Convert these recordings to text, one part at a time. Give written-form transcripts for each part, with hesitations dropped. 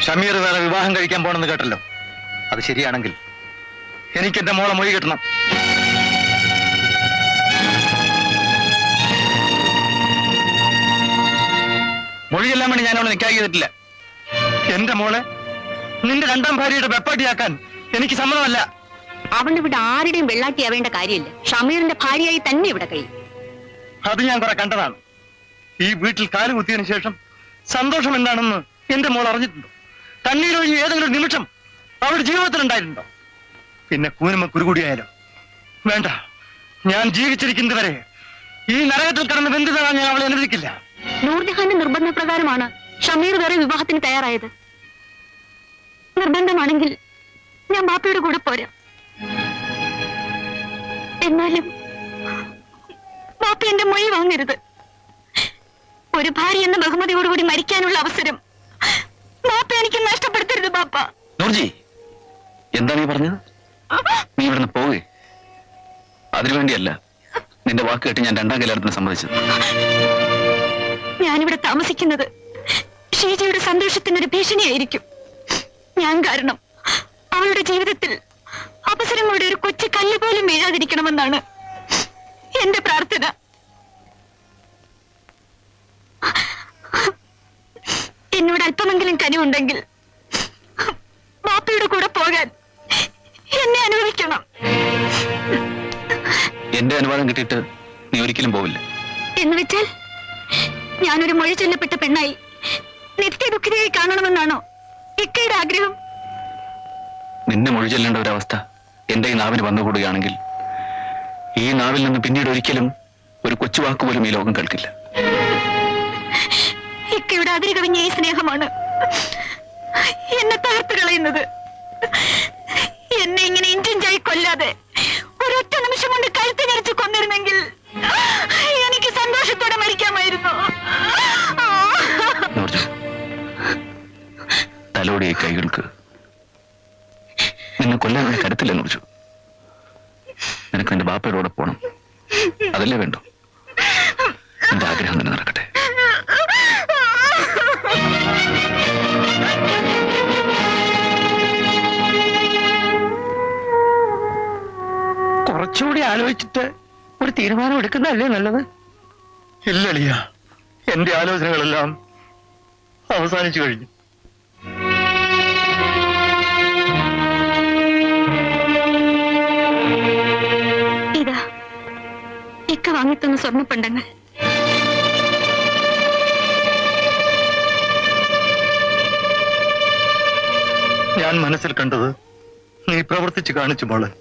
ഷമീർ വേറെ വിവാഹം കഴിക്കാൻ പോണെന്ന് കേട്ടല്ലോ. അത് ശരിയാണെങ്കിൽ എനിക്ക് എന്റെ മോളെ മൊഴി കിട്ടണം. മൊഴിയെല്ലാം വേണ്ടി ഞാൻ അവളെ നിക്കാഹ് ചെയ്തിട്ടില്ല. എന്റെ മോളെ നിന്റെ രണ്ടാം ഭാര്യയുടെ വെപ്പാട്ടിയാക്കാൻ എനിക്ക് സമ്മതമല്ല. അവളുടെ ഇവിടെ ആരുടെയും വെള്ളാട്ടിയാവേണ്ട കാര്യമില്ല. ഷമീറിന്റെ ഭാര്യയായി തന്നെ ഇവിടെ കഴിയും. അത് ഞാൻ കുറെ കണ്ടതാണ്. ഈ വീട്ടിൽ കാല് കുത്തിയതിനു ശേഷം സന്തോഷം എന്താണെന്ന് എന്റെ മോൾ അറിഞ്ഞിട്ടുണ്ടോ? കണ്ണീരൊഴി ഏതെങ്കിലും നിമിഷം അവരുടെ ജീവിതത്തിൽ ഉണ്ടായിട്ടുണ്ടോ? പിന്നെ കൂനുമ കുരുകൂടിയായാലോ? വേണ്ട, ഞാൻ ജീവിച്ചിരിക്കുന്നത് വരെ ഈ നരകത്തിൽ കടന്ന് ബന്ധിതരാൻ ഞാൻ അവളെ അനുവദിക്കില്ല. നൂർജഹാന്റെ നിർബന്ധപ്രകാരമാണ് ഷമീർ വേറെ വിവാഹത്തിന് തയ്യാറായത്. നിർബന്ധമാണെങ്കിൽ ഞാൻ ബാപ്പയുടെ കൂടെ പോരാ. എന്നാലും ബാപ്പ എന്റെ മൊഴി വാങ്ങരുത്. ഒരു ഭാര്യ എന്ന ബഹുമതിയോടുകൂടി മരിക്കാനുള്ള അവസരം ബാപ്പ എനിക്ക് നഷ്ടപ്പെടുത്തരുത്. ബാപ്പ നൂർജി, എന്താ നീ പറഞ്ഞത്? നീ ഇവിടുന്ന് പോകെ. അതിനുവേണ്ടിയല്ല നിന്റെ വാക്ക് കേട്ട് ഞാൻ രണ്ടാം കല്യാണത്തിന് സമ്മതിച്ചത്. ഞാനിവിടെ താമസിക്കുന്നത് ഷീജയുടെ സന്തോഷത്തിനൊരു ഭീഷണിയായിരിക്കും. ഞാൻ കാരണം അവളുടെ ജീവിതത്തിൽ അവസരങ്ങളുടെ ഒരു കൊച്ചു കല്ല് പോലും വീഴാതിരിക്കണമെന്നാണ് എന്റെ പ്രാർത്ഥന. എന്നോട് അല്പമെങ്കിലും കനിവുണ്ടെങ്കിൽ ബാപ്പയുടെ കൂടെ പോകാൻ എന്നെ അനുവദിക്കണം. എന്റെ അനുവാദം കിട്ടിയിട്ട് നീ ഒരിക്കലും പോവില്ല. എന്ന് വെച്ചാൽ ഞാനൊരു മൊഴി ചൊല്ലപ്പെട്ട പെണ്ണായി നിത്യദുഃഖിതയായി കാണണമെന്നാണോ ഇക്കയുടെ ആഗ്രഹം? നിന്നെ മൊഴി ചൊല്ലേണ്ട ഒരവസ്ഥ എന്റെ ഈ നാവിന് വന്നുകൂടുകയാണെങ്കിൽ ഈ നാവിൽ നിന്ന് പിന്നീട് ഒരിക്കലും ഒരു കൊച്ചുവാക്ക് പോലും ഈ ലോകം കേൾക്കില്ല. ഇക്കയുടെ അതിര് കവിഞ്ഞ ഈ സ്നേഹമാണ് എന്നെ തകർത്ത് കളയുന്നത്. എന്നെ ഇങ്ങനെ ഇഞ്ചിഞ്ചായി കൊല്ലാതെ ഒരൊറ്റ നിമിഷം കൊണ്ട് കഴുത്ത് ഞെരിച്ച് കൊന്നിരുന്നെങ്കിൽ എനിക്ക് സന്തോഷത്തോടെ മരിക്കാമായിരുന്നു. തലോടിയ കൈകൾക്ക് നിന്നെ കൊല്ലാനുള്ള കരുത്തില്ല നൂർജു. നിനക്ക് നിന്റെ ബാപ്പയുടെ കൂടെ പോണം, അതല്ലേ വേണ്ടോ? എന്റെ ആഗ്രഹം തന്നെ നടക്കട്ടെ. കുറച്ചുകൂടി ആലോചിച്ചിട്ട് ഒരു തീരുമാനം എടുക്കുന്നതല്ലേ നല്ലത്? ഇല്ലളിയ, എന്റെ ആലോചനകളെല്ലാം അവസാനിച്ചു കഴിഞ്ഞു. ഇതാ ഇക്ക വാങ്ങിത്തന്ന സ്വർണ്ണപ്പണ്ടങ്ങൾ. ഞാൻ മനസ്സിൽ കണ്ടത് നീ പ്രവർത്തിച്ച് കാണിച്ചു മോളെ.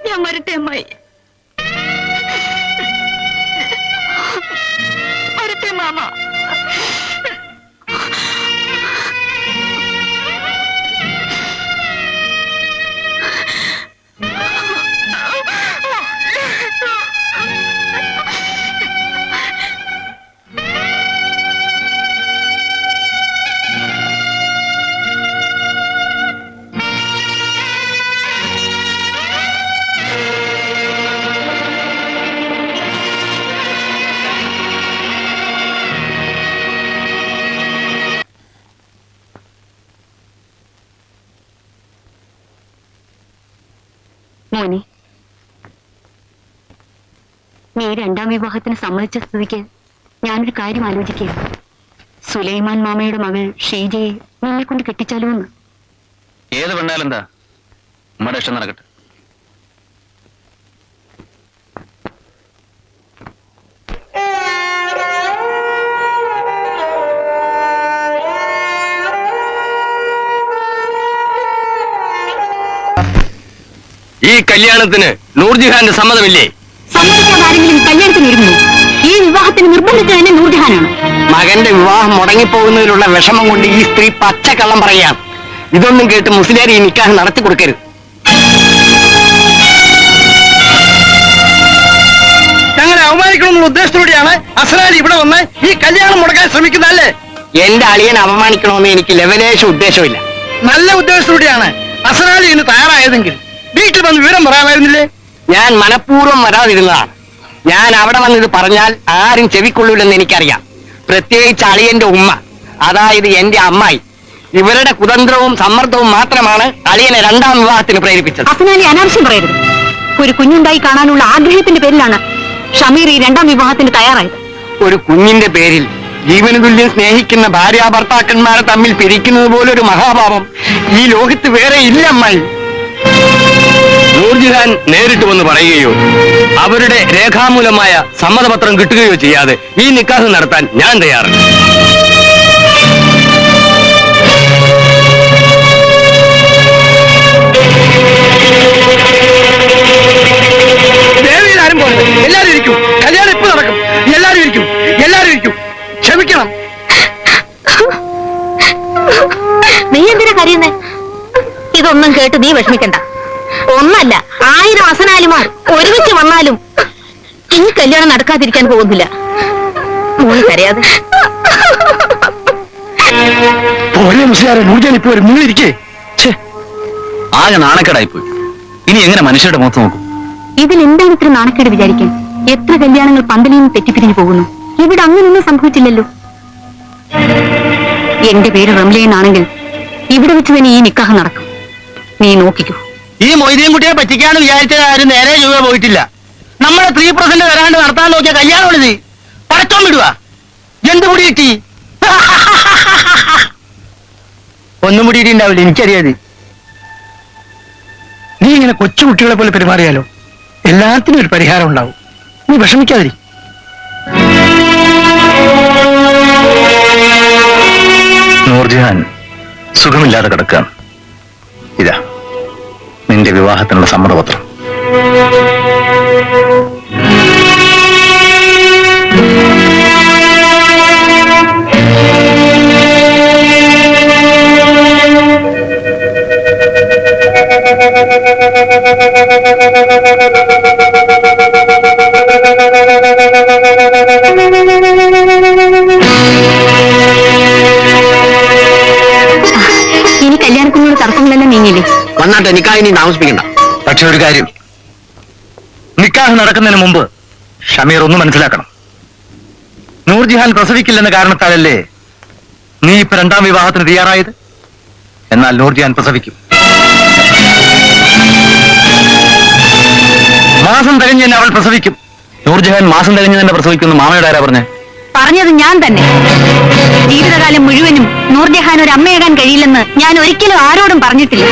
ഞാൻ വരട്ടെ അമ്മായി. വരട്ടെ മാമ. മോനെ, നീ രണ്ടാം വിവാഹത്തിന് സമ്മതിച്ച സ്ഥിതിക്ക് ഞാനൊരു കാര്യം ആലോചിക്കുക. സുലൈമാൻ മാമയുടെ മകൾ ഷീജയെ നിന്നെ കൊണ്ട് കെട്ടിച്ചാലോ എന്ന്. ഏത് പെണ്ണാലെന്താ, നമ്മുടെ ഇഷ്ടം നടക്കട്ടെ. ഈ കല്യാണത്തിന് നൂർജഹാന്റെ സമ്മതമില്ലേ? സമ്മതിക്കാതെ ആരെങ്കിലും കല്യാണത്തിന് ഇരുന്നു? ഈ വിവാഹത്തിന് നിർബന്ധിച്ച തന്നെ നൂർജഹാനാണ്. മകന്റെ വിവാഹം മുടങ്ങിപ്പോകുന്നതിലുള്ള വിഷമം കൊണ്ട് ഈ സ്ത്രീ പച്ചക്കള്ളം പറയാം. ഇതൊന്നും കേട്ട് മുസ്ലിയാർ ഈ നിക്കാഹ് നടത്തി കൊടുക്കരുത്. ഞങ്ങളെ അവമാനിക്കണമെന്നുള്ള ഉദ്ദേശത്തോടെയാണ് അസ്രാലി വന്ന് ഈ കല്യാണം മുടക്കാൻ ശ്രമിക്കുന്നതല്ലേ? എന്റെ അളിയനെ അപമാനിക്കണമെന്ന് എനിക്ക് ലെവലേശ ഉദ്ദേശമില്ല. നല്ല ഉദ്ദേശത്തോടെയാണ് അസനാലി ഇന്ന് തയ്യാറായതെങ്കിൽ വീട്ടിൽ വന്ന് വിവരം പറയാമായിരുന്നില്ലേ? ഞാൻ മനഃപൂർവ്വം വരാതിരുന്നതാണ്. ഞാൻ അവിടെ വന്നിത് പറഞ്ഞാൽ ആരും ചെവിക്കൊള്ളൂലെന്ന് എനിക്കറിയാം. പ്രത്യേകിച്ച് അളിയന്റെ ഉമ്മ, അതായത് എന്റെ അമ്മായി. ഇവരുടെ കുതന്ത്രവും സമ്മർദ്ദവും മാത്രമാണ് അളിയനെ രണ്ടാം വിവാഹത്തിന് പ്രേരിപ്പിച്ചത്. അസനാലി അനാവശ്യം പറയരുത്. ഒരു കുഞ്ഞുണ്ടായി കാണാനുള്ള ആഗ്രഹത്തിന്റെ പേരിലാണ് ഷമീർ ഈ രണ്ടാം വിവാഹത്തിന് തയ്യാറായത്. ഒരു കുഞ്ഞിന്റെ പേരിൽ ജീവന് തുല്യം സ്നേഹിക്കുന്ന ഭാര്യ ഭർത്താക്കന്മാരെ തമ്മിൽ പിരിക്കുന്നത് പോലൊരു മഹാപാപം ഈ ലോകത്ത് വേറെ ഇല്ല അമ്മായി. നൂർജഹാൻ നേരിട്ട് വന്ന് പറയുകയോ അവരുടെ രേഖാമൂലമായ സമ്മതപത്രം കിട്ടുകയോ ചെയ്യാതെ ഈ നിക്കാഹ് നടത്താൻ ഞാൻ തയ്യാറാണ്. ദേവിയിലാരും പോലെ എല്ലാരും ഇരിക്കും. കല്യാണം ഇപ്പൊ നടക്കും. എല്ലാരും ഇരിക്കും. എല്ലാരും ഇരിക്കും. ക്ഷമിക്കണം. നീ എന്തിനാ കരയുന്നേ? ഇതൊന്നും കേട്ട് നീ വിഷമിക്കണ്ട. ഒന്നല്ല 1000 അസനാലിമാർ ഒരുമിച്ച് വന്നാലും ഈ കല്യാണം നടക്കാതിരിക്കാൻ പോകുന്നില്ല. മോള് കരയാതെ. പോലെ മുസ്ലിയാരെ നൂർജാൻ ഇപ്പൊ ഒരു മുന്നിലിരിക്കേ. ആകെ നാണക്കേടായിപ്പോയി. ഇനി എങ്ങനെ മനുഷ്യരുടെ മുഖത്ത് നോക്കും? ഇതിൽ എന്താണ് ഇത്ര നാണക്കേട് വിചാരിക്കാൻ? എത്ര കല്യാണങ്ങൾ പന്തലിൽ നിന്ന് തെറ്റിപ്പിരിഞ്ഞു പോകുന്നു. ഇവിടെ അങ്ങനൊന്നും സംഭവിച്ചില്ലല്ലോ. എന്റെ പേര് റംല എന്നാണെങ്കിൽ ഇവിടെ വെച്ച് തന്നെ ഈ നിക്കാഹ് നടക്കും. നീ നോക്കിക്കോ. ഈ മൊയ്തീൻ കുട്ടിയെ പറ്റിക്കാന്ന് വിചാരിച്ച കാര്യം നേരെ രൂപ പോയിട്ടില്ല. നമ്മളെ 3% വരാണ്ട് നടത്താൻ നോക്കിയ കല്യാണമാണിത്. പടച്ചോൻ വിടുക. എന്ത് മുടി കിട്ടി? ഒന്നും മുടി കിട്ടിണ്ടാവില്ല, എനിക്കറിയാത്. നീ ഇങ്ങനെ കൊച്ചുകുട്ടികളെ പോലെ പെരുമാറിയാലോ എല്ലാത്തിനും ഒരു പരിഹാരം ഉണ്ടാവും. നീ വിഷമിക്കാതിരി. നൂർജഹാൻ സുഖമില്ലാതെ കിടക്കാൻ ഇതാ നിന്റെ വിവാഹത്തിനുള്ള സമ്മതപത്രം. ഇനി കല്യാണത്തിനുള്ള തർക്കങ്ങളെല്ലാം നീങ്ങില്ലേ? വന്നാട്ടെ, നിക്കാഹ് ഇനി താമസിപ്പിക്കണ്ട. പക്ഷെ ഒരു കാര്യം, നിക്കാഹ് നടക്കുന്നതിന് മുമ്പ് ഷമീർ ഒന്ന് മനസ്സിലാക്കണം. നൂർജഹാൻ പ്രസവിക്കില്ലെന്ന കാരണത്താലല്ലേ നീ ഇപ്പൊ രണ്ടാം വിവാഹത്തിന് തയ്യാറായത്? എന്നാൽ നൂർജഹാൻ പ്രസവിക്കും. മാസം തികഞ്ഞ് തന്നെ അവൾ പ്രസവിക്കും. നൂർജഹാൻ മാസം തികഞ്ഞ് തന്നെ പ്രസവിക്കുമെന്ന് മാമയുടെ ആരാ പറഞ്ഞേ? പറഞ്ഞത് ഞാൻ തന്നെ. ജീവിതകാലം മുഴുവനും നൂർജഹാൻ ഒരു അമ്മയിടാൻ കഴിയില്ലെന്ന് ഞാൻ ഒരിക്കലും ആരോടും പറഞ്ഞിട്ടില്ല.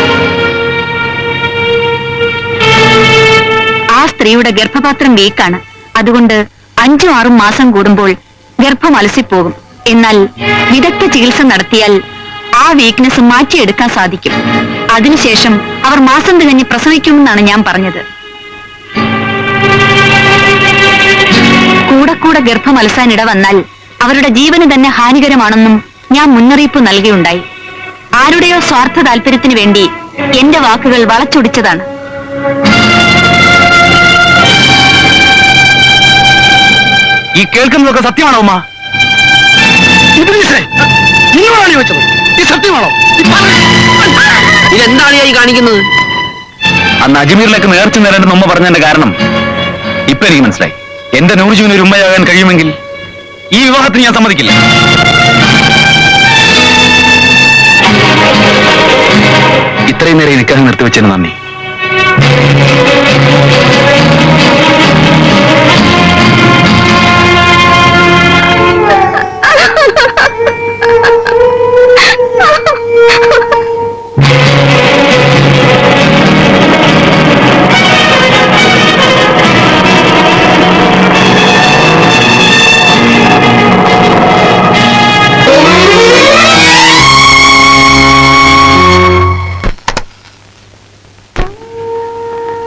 ആ സ്ത്രീയുടെ ഗർഭപാത്രം വീക്കാണ്. അതുകൊണ്ട് 5-6 മാസം കൂടുമ്പോൾ ഗർഭം അലസിപ്പോകും. എന്നാൽ വിദഗ്ധ ചികിത്സ നടത്തിയാൽ ആ വീക്ക്നെസ് മാറ്റിയെടുക്കാൻ സാധിക്കും. അതിനുശേഷം അവർ മാസം തികഞ്ഞ് പ്രസവിക്കുമെന്നാണ് ഞാൻ പറഞ്ഞത്. കൂടെ ഗർഭം അലസാൻ ഇടവന്നാൽ അവരുടെ ജീവന് തന്നെ ഹാനികരമാണെന്നും ഞാൻ മുന്നറിയിപ്പ് നൽകിയുണ്ടായി. ആരുടെയോ സ്വാർത്ഥ താല്പര്യത്തിന് വേണ്ടി എന്റെ വാക്കുകൾ വളച്ചൊടിച്ചതാണ്. ഈ കേൾക്കുന്നതൊക്കെ സത്യമാണോ ഉമ്മ? നിങ്ങളാണ് ചോദിച്ചത്. ഈ സത്യമാണോ? ഇതെന്താണ് ഈ കാണിക്കുന്നത്? അന്ന് അജ്മീറിലേക്ക് നേർച്ച നേരേണ്ടെന്ന് ഉമ്മ പറഞ്ഞതിന്റെ കാരണം ഇപ്പൊ എനിക്ക് മനസ്സിലായി. എന്റെ നൂർജുവിന് ഒരു ഉമ്മയാകാൻ കഴിയുമെങ്കിൽ ഈ വിവാഹത്തിന് ഞാൻ സമ്മതിക്കില്ല. ഇത്രയും നേരം ഈ നിക്കാഹ് നിർത്തിവെച്ചതിന് നന്ദി.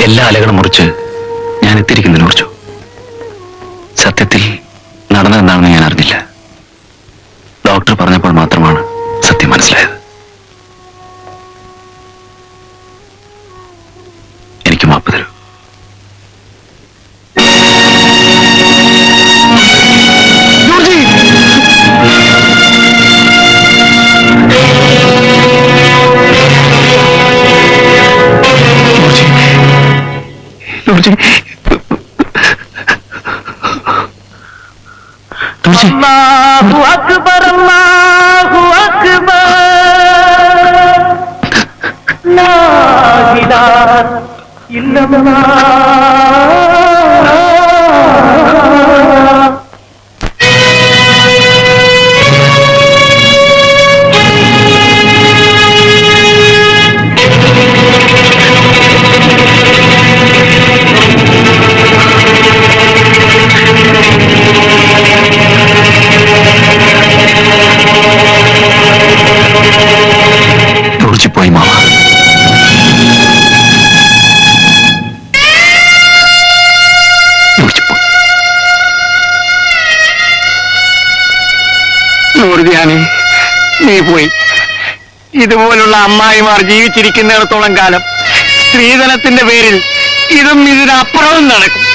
എല്ലാ അലകളും മുറിച്ച് ഞാൻ എത്തിയിരിക്കുന്നു നൂർജു. സത്യത്തിൽ നടന്നതെന്താണെന്ന് ഞാൻ അറിഞ്ഞില്ല. ഡോക്ടർ പറഞ്ഞപ്പോൾ മാത്രമാണ് സത്യം മനസ്സിലായത്. എനിക്ക് മാപ്പ് തരൂ. ജോർജി അല്ലാഹു അക്ബർ അല്ലാഹു അക്ബർ ലാ ഇലാഹ ഇല്ലല്ലാഹ്. പോയി മാമ. നൂറുദിയാനെ, നീ പോയി. ഇതുപോലുള്ള അമ്മായിമാർ ജീവിച്ചിരിക്കുന്നിടത്തോളം കാലം സ്ത്രീധനത്തിന്റെ പേരിൽ ഇതും ഇതിനപ്പുറവും നടക്കും.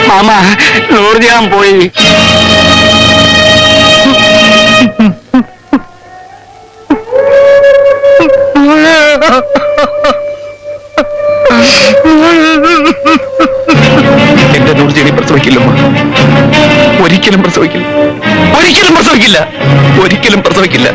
മാമ, നൂറുദിയാൻ പോയി. എന്റെ നൂർജനി പ്രസവിക്കില്ലമ്മ. ഒരിക്കലും പ്രസവിക്കില്ല. ഒരിക്കലും പ്രസവിക്കില്ല. ഒരിക്കലും പ്രസവിക്കില്ല.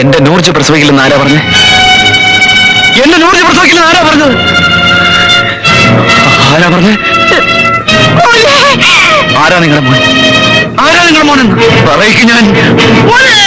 എന്റെ നൂർജ പ്രസവിക്കില്ലെന്ന് ആരാ പറഞ്ഞേ? എന്റെ നൂർജ പ്രസവിക്കില്ലെന്ന് ആരാ പറഞ്ഞത്? ആരാ പറഞ്ഞേ? ആരാ നിങ്ങളുടെ മോൻ? ആരാ നിങ്ങളുടെ മോനെന്ന് പറയിക്കും ഞാൻ. മോനെ